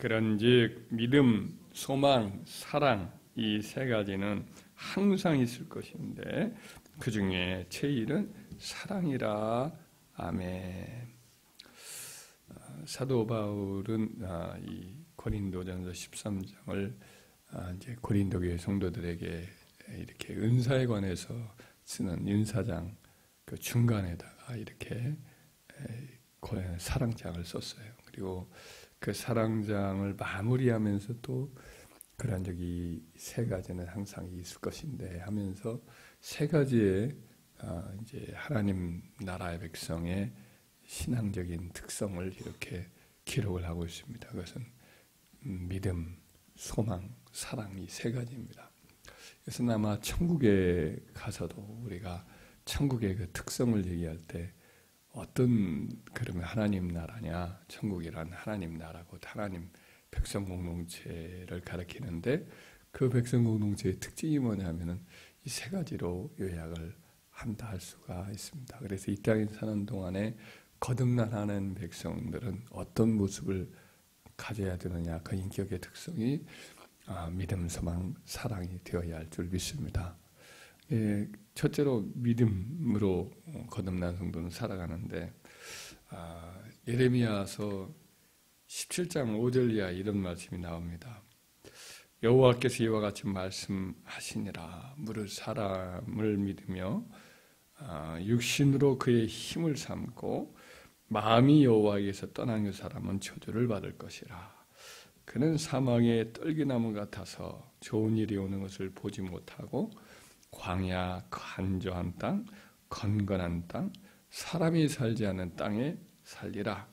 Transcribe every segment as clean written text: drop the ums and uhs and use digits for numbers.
그런즉 믿음, 소망, 사랑 이 세 가지는 항상 있을 것인데 그 중에 제일은 사랑이라. 아멘. 사도 바울은 이 고린도전서 13장을 이제 고린도 교회 성도들에게 이렇게 은사에 관해서 쓰는 윤사장 그 중간에다가 이렇게 사랑장을 썼어요. 그리고 그 사랑장을 마무리하면서 또 그런 적이 세 가지는 항상 있을 것인데 하면서 세 가지의 이제 하나님 나라의 백성의 신앙적인 특성을 이렇게 기록을 하고 있습니다. 그것은 믿음, 소망, 사랑 이 세 가지입니다. 그래서 아마 천국에 가서도 우리가 천국의 그 특성을 얘기할 때 어떤 그러면 하나님 나라냐, 천국이란 하나님 나라고 하나님 백성 공동체를 가리키는데 그 백성 공동체의 특징이 뭐냐면은 이 세 가지로 요약을 한다 할 수가 있습니다. 그래서 이 땅에 사는 동안에 거듭나는 백성들은 어떤 모습을 가져야 되느냐, 그 인격의 특성이 믿음, 소망, 사랑이 되어야 할 줄 믿습니다. 첫째로 믿음으로 거듭난 성도는 살아가는데 예레미야서 17장 5절 이하 이런 말씀이 나옵니다. 여호와께서 이와 같이 말씀하시니라. 무릇 사람을 믿으며 육신으로 그의 힘을 삼고 마음이 여호와에게서 떠난 그 사람은 저주를 받을 것이라. 그는 사망의 떨기나무 같아서 좋은 일이 오는 것을 보지 못하고 광야, 간조한 땅, 건건한 땅, 사람이 살지 않는 땅에 살리라.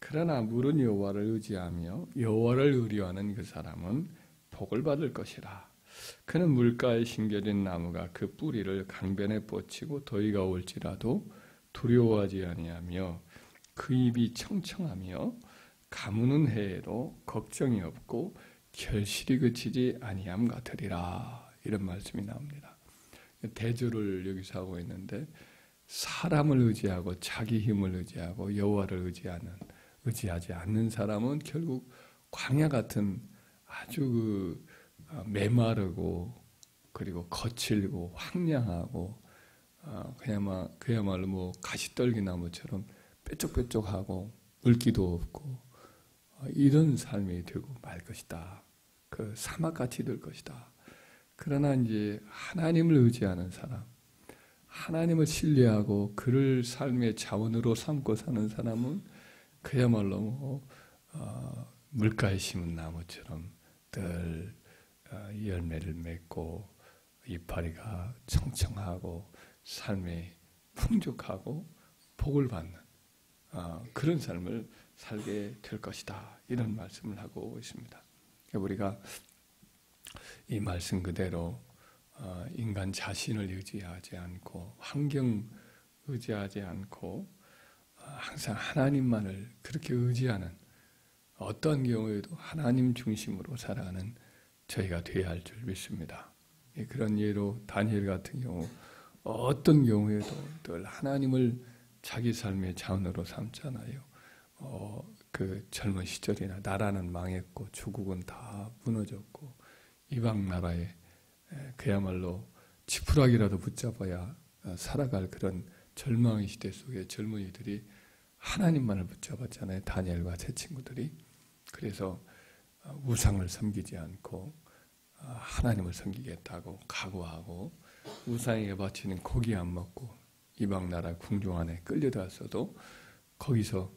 그러나 물은 여호와를 의지하며 여호와를 의뢰하는 그 사람은 복을 받을 것이라. 그는 물가에 심겨진 나무가 그 뿌리를 강변에 뻗치고 더위가 올지라도 두려워하지 아니하며 그 입이 청청하며 가무는 해에도 걱정이 없고 결실이 그치지 아니함 같으리라. 이런 말씀이 나옵니다. 대조를 여기서 하고 있는데 사람을 의지하고 자기 힘을 의지하고 여호와를 의지하지 않는 사람은 결국 광야 같은 아주 메마르고 그리고 거칠고 황량하고 그야말로 뭐 가시떨기나무처럼 뾰족뾰족하고 물기도 없고 이런 삶이 되고 말 것이다. 그 사막같이 될 것이다. 그러나 이제 하나님을 의지하는 사람, 하나님을 신뢰하고 그를 삶의 자원으로 삼고 사는 사람은 그야말로 물가에 심은 나무처럼 늘 열매를 맺고 이파리가 청청하고 삶이 풍족하고 복을 받는 그런 삶을 살게 될 것이다. 이런 말씀을 하고 있습니다. 우리가 이 말씀 그대로 인간 자신을 의지하지 않고 환경 의지하지 않고 항상 하나님만을 그렇게 의지하는 어떤 경우에도 하나님 중심으로 살아가는 저희가 되어야 할 줄 믿습니다. 그런 예로 다니엘 같은 경우 어떤 경우에도 늘 하나님을 자기 삶의 자원으로 삼잖아요. 그 젊은 시절이나 나라는 망했고 조국은 다 무너졌고 이방 나라에 그야말로 지푸라기라도 붙잡아야 살아갈 그런 절망의 시대 속에 젊은이들이 하나님만을 붙잡았잖아요. 다니엘과 세 친구들이. 그래서 우상을 섬기지 않고 하나님을 섬기겠다고 각오하고 우상에게 바치는 고기 안 먹고 이방 나라 궁중 안에 끌려들었어도 거기서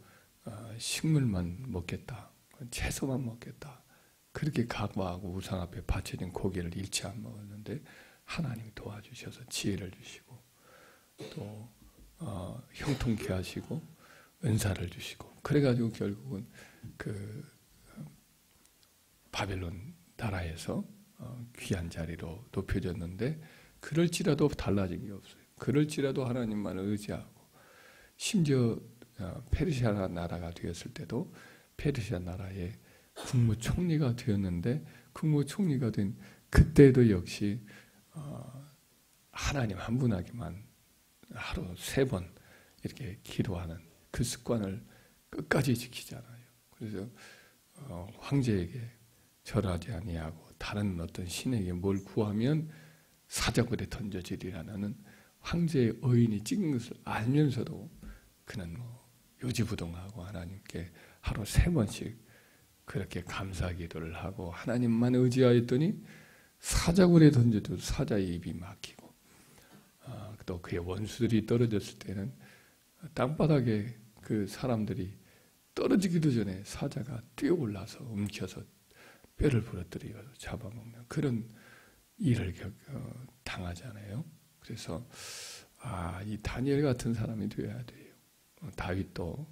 식물만 먹겠다, 채소만 먹겠다 그렇게 각오하고 우상 앞에 바쳐진 고기를 일체 안 먹었는데 하나님이 도와주셔서 지혜를 주시고 또 형통케 하시고 은사를 주시고 그래가지고 결국은 그 바벨론 나라에서 귀한 자리로 높여졌는데 그럴지라도 달라진 게 없어요. 그럴지라도 하나님만을 의지하고 심지어 페르시아 나라가 되었을 때도 페르시아 나라의 국무총리가 되었는데 국무총리가 된 그때도 역시 하나님 한 분에게만 하루 3번 이렇게 기도하는 그 습관을 끝까지 지키잖아요. 그래서 황제에게 절하지 아니하고 다른 어떤 신에게 뭘 구하면 사자굴에 던져지리라는 황제의 의인이 찍은 것을 알면서도 그는 요지부동하고 하나님께 하루 3번씩 그렇게 감사 기도를 하고 하나님만 의지하였더니 사자굴에 던져도 사자의 입이 막히고 또 그의 원수들이 떨어졌을 때는 땅바닥에 그 사람들이 떨어지기도 전에 사자가 뛰어올라서 움켜서 뼈를 부러뜨려 잡아먹는 그런 일을 당하잖아요. 그래서 이 다니엘 같은 사람이 되어야 돼요. 다윗도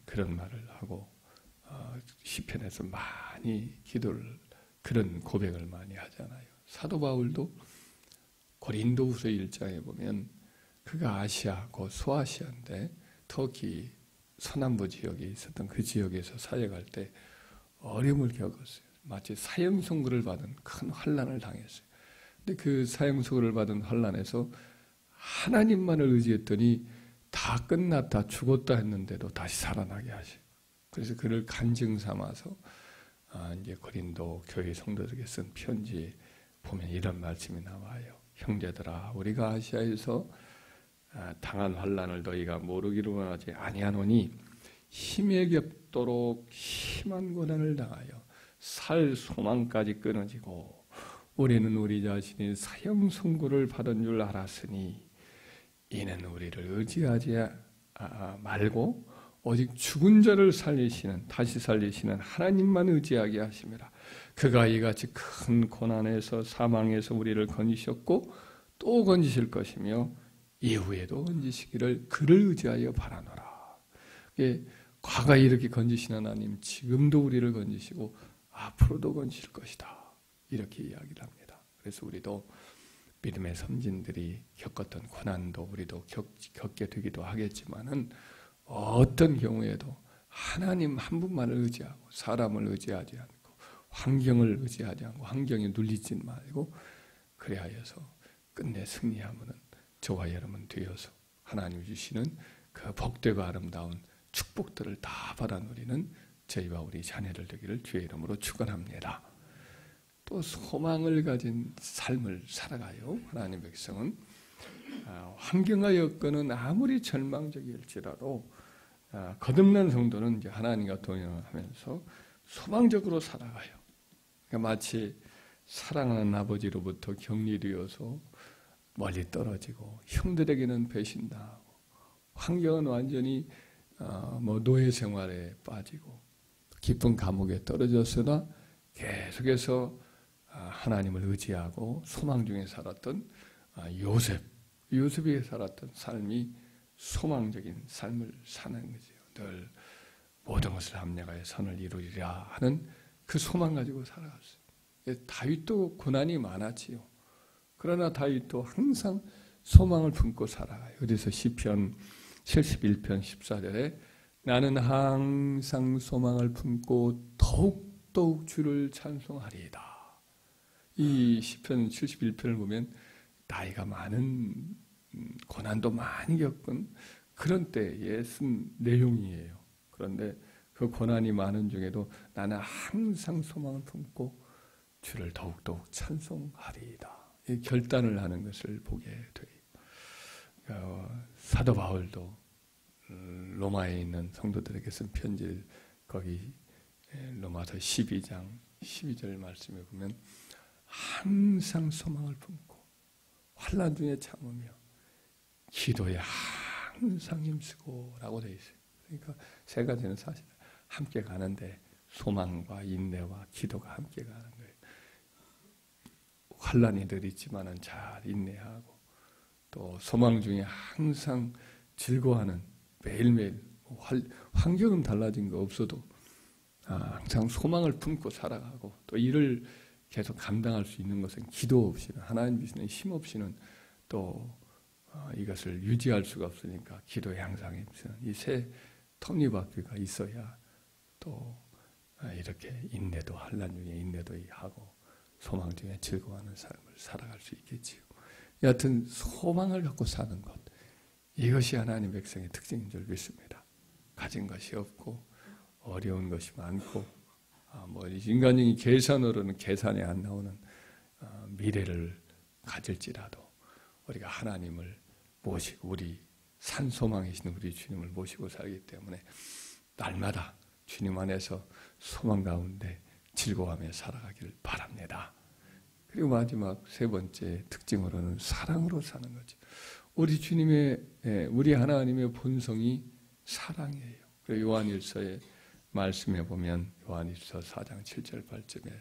그런 말을 하고 시편에서 많이 기도를 그런 고백을 많이 하잖아요. 사도 바울도 고린도후서 1장에 보면 그가 아시아, 그 소아시아인데 터키 서남부 지역에 있었던 그 지역에서 사역할 때 어려움을 겪었어요. 마치 사형선고를 받은 큰 환난을 당했어요. 근데 그 사형선고를 받은 환난에서 하나님만을 의지했더니 다 끝났다 죽었다 했는데도 다시 살아나게 하셔요. 그래서 그를 간증 삼아서 이제 고린도 교회 성도들에게 쓴 편지에 보면 이런 말씀이 나와요. 형제들아, 우리가 아시아에서 당한 환난을 너희가 모르기를 원하지 아니하노니 힘에 겹도록 심한 고난을 당하여 살 소망까지 끊어지고 우리는 우리 자신이 사형 선고를 받은 줄 알았으니 이는 우리를 의지하지 말고 오직 죽은 자를 다시 살리시는 하나님만 의지하게 하심이라. 그가 이같이 큰 고난에서 사망에서 우리를 건지셨고 또 건지실 것이며 이후에도 건지시기를 그를 의지하여 바라노라. 과거에 이렇게 건지신 하나님 지금도 우리를 건지시고 앞으로도 건지실 것이다. 이렇게 이야기를 합니다. 그래서 우리도 믿음의 선진들이 겪었던 고난도 우리도 겪게 되기도 하겠지만은 어떤 경우에도 하나님 한 분만을 의지하고 사람을 의지하지 않고 환경을 의지하지 않고 환경에 눌리지 말고 그래하여서 끝내 승리하면은 저와 여러분 되어서 하나님 주시는 그 복되고 아름다운 축복들을 다 받아 누리는 저희와 우리 자녀들 되기를 주의 이름으로 축원합니다. 또 소망을 가진 삶을 살아가요. 하나님 백성은 환경과 여건은 아무리 절망적일지라도 거듭난 성도는 이제 하나님과 동행하면서 소망적으로 살아가요. 그러니까 마치 사랑하는 아버지로부터 격리되어서 멀리 떨어지고 형들에게는 배신당하고 환경은 완전히 노예 생활에 빠지고 깊은 감옥에 떨어졌으나 계속해서 하나님을 의지하고 소망 중에 살았던 요셉이 살았던 삶이 소망적인 삶을 사는 거죠. 늘 모든 것을 합력하여 선을 이루리라 하는 그 소망 가지고 살아갔어요. 다윗도 고난이 많았지요. 그러나 다윗도 항상 소망을 품고 살아가요. 그래서 시편 71편 14절에 나는 항상 소망을 품고 더욱 주를 찬송하리이다. 이 시편 71편을 보면 나이가 많은 고난도 많이 겪은 그런 때에 쓴 내용이에요. 그런데 그 고난이 많은 중에도 나는 항상 소망을 품고 주를 더욱 찬송하리이다. 이 결단을 하는 것을 보게 돼요. 사도 바울도 로마에 있는 성도들에게 쓴 편지를 거기 로마서 12장 12절 말씀에 보면 항상 소망을 품고 환난 중에 참으며 기도에 항상 힘쓰고 라고 되어 있어요. 그러니까 세 가지는 사실 함께 가는데 소망과 인내와 기도가 함께 가는 거예요. 환난이 늘 있지만은 잘 인내하고 또 소망 중에 항상 즐거워하는 매일매일 환경은 달라진 거 없어도 항상 소망을 품고 살아가고 또 일을 계속 감당할 수 있는 것은 기도 없이는 하나님 주시는 힘 없이는 또 이것을 유지할 수가 없으니까 기도에 항상 힘쓰는 이 세 톱니바퀴가 있어야 또 이렇게 인내도 환난 중에 인내도 하고 소망 중에 즐거워하는 삶을 살아갈 수 있겠지요. 여하튼 소망을 갖고 사는 것 이것이 하나님 백성의 특징인 줄 믿습니다. 가진 것이 없고 어려운 것이 많고 뭐 인간적인 계산으로는 계산이 안 나오는 미래를 가질지라도 우리가 하나님을 모시고 우리 산소망이신 우리 주님을 모시고 살기 때문에 날마다 주님 안에서 소망 가운데 즐거워하며 살아가길 바랍니다. 그리고 마지막 세 번째 특징으로는 사랑으로 사는 거죠. 우리 주님의 우리 하나님의 본성이 사랑이에요. 요한일서에 말씀해 보면 요한일서 4장 7절 8절에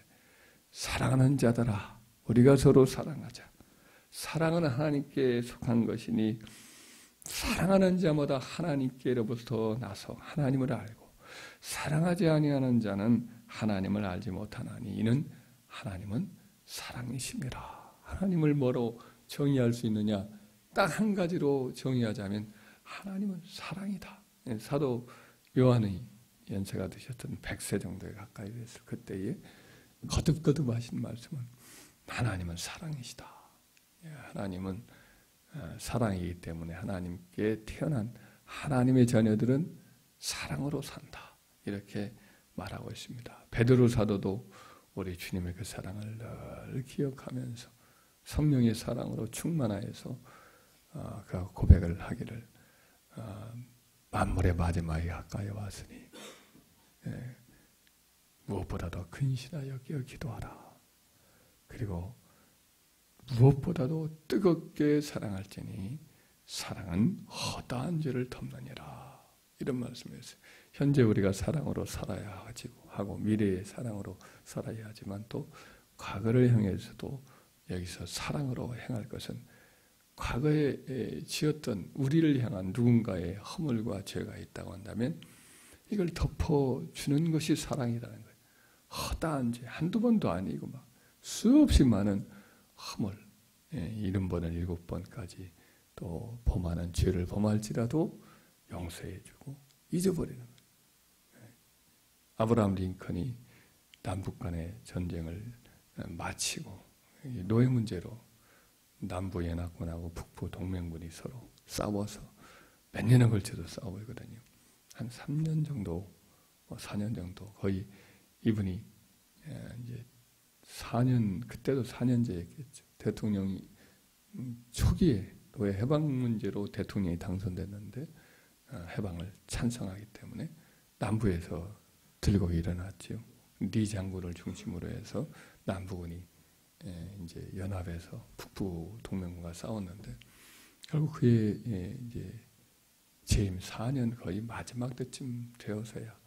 사랑하는 자들아 우리가 서로 사랑하자. 사랑은 하나님께 속한 것이니 사랑하는 자마다 하나님께로부터 나서 하나님을 알고 사랑하지 아니하는 자는 하나님을 알지 못하나니 이는 하나님은 사랑이심이라. 하나님을 뭐로 정의할 수 있느냐? 딱 한 가지로 정의하자면 하나님은 사랑이다. 사도 요한의 연세가 드셨던 100세 정도에 가까이 됐을 그때에 거듭거듭하신 말씀은 하나님은 사랑이시다. 하나님은 사랑이기 때문에 하나님께 태어난 하나님의 자녀들은 사랑으로 산다. 이렇게 말하고 있습니다. 베드로 사도도 우리 주님의 그 사랑을 늘 기억하면서 성령의 사랑으로 충만하여서 그 고백을 하기를 만물의 마지막에 가까이 왔으니 무엇보다도 근신하여 기도하라. 그리고 무엇보다도 뜨겁게 사랑할지니 사랑은 허다한 죄를 덮느니라. 이런 말씀이었어요. 현재 우리가 사랑으로 살아야 하고 미래의 사랑으로 살아야 하지만 또 과거를 향해서도 여기서 사랑으로 행할 것은 과거에 지었던 우리를 향한 누군가의 허물과 죄가 있다고 한다면 이걸 덮어주는 것이 사랑이라는 거예요. 허다한 죄, 한두 번도 아니고 막 수없이 많은 허물, 70번을 7번까지 또 범하는 죄를 범할지라도 용서해주고 잊어버리는 거예요. 아브라함 링컨이 남북 간의 전쟁을 마치고 노예 문제로 남부 연합군하고 북부 동맹군이 서로 싸워서 몇 년에 걸쳐서 싸우거든요. 한 3년 정도, 4년 정도 거의 이분이 이제 4년 그때도 4년제였겠죠. 대통령이 초기에 노예 해방 문제로 대통령이 당선됐는데 해방을 찬성하기 때문에 남부에서 들고 일어났죠. 리 장군을 중심으로 해서 남부군이 이제 연합해서 북부 동맹군과 싸웠는데 결국 그의 이제 재임 4년 거의 마지막 때쯤 되어서야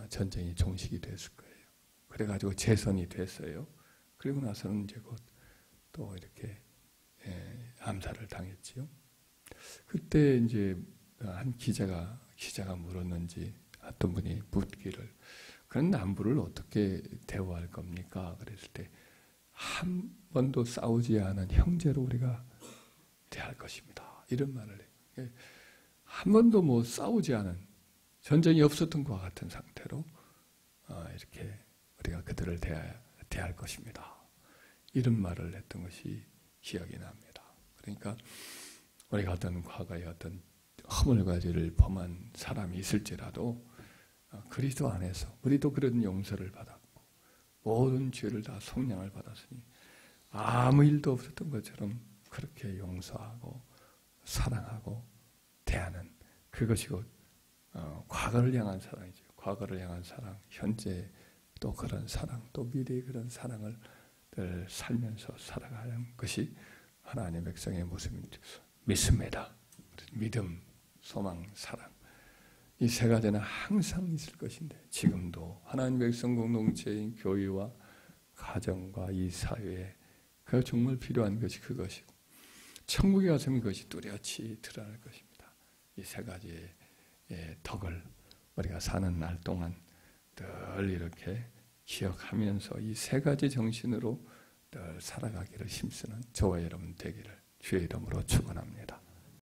전쟁이 종식이 됐을 거예요. 그래가지고 재선이 됐어요. 그리고 나서는 이제 곧 또 이렇게 암살을 당했지요. 그때 이제 한 기자가 물었는지 어떤 분이 묻기를 그런 남부를 어떻게 대우할 겁니까? 그랬을 때 한 번도 싸우지 않은 형제로 우리가 대할 것입니다. 이런 말을 해요. 한 번도 뭐 싸우지 않은 전쟁이 없었던 것과 같은 상태로 이렇게 우리가 그들을 대할 것입니다. 이런 말을 했던 것이 기억이 납니다. 그러니까 우리가 어떤 과거에 어떤 허물과 죄를 범한 사람이 있을지라도 그리스도 안에서 우리도 그런 용서를 받았고 모든 죄를 다 속량을 받았으니 아무 일도 없었던 것처럼 그렇게 용서하고 사랑하고 대하는 그것이 곧 과거를 향한 사랑이죠. 과거를 향한 사랑, 현재 또 그런 사랑, 또 미래의 그런 사랑을 늘 살면서 살아가는 것이 하나님의 백성의 모습입니다. 믿습니다. 믿음, 소망, 사랑 이 세 가지는 항상 있을 것인데 지금도 하나님의 백성 공동체인 교회와 가정과 이 사회에 그 정말 필요한 것이 그것이고 천국에 가서는 그것이 뚜렷이 드러날 것입니다. 이 세 가지의 덕을 우리가 사는 날 동안 늘 이렇게 기억하면서 이 세 가지 정신으로 늘 살아가기를 힘쓰는 저와 여러분 되기를 주의 이름으로 축원합니다.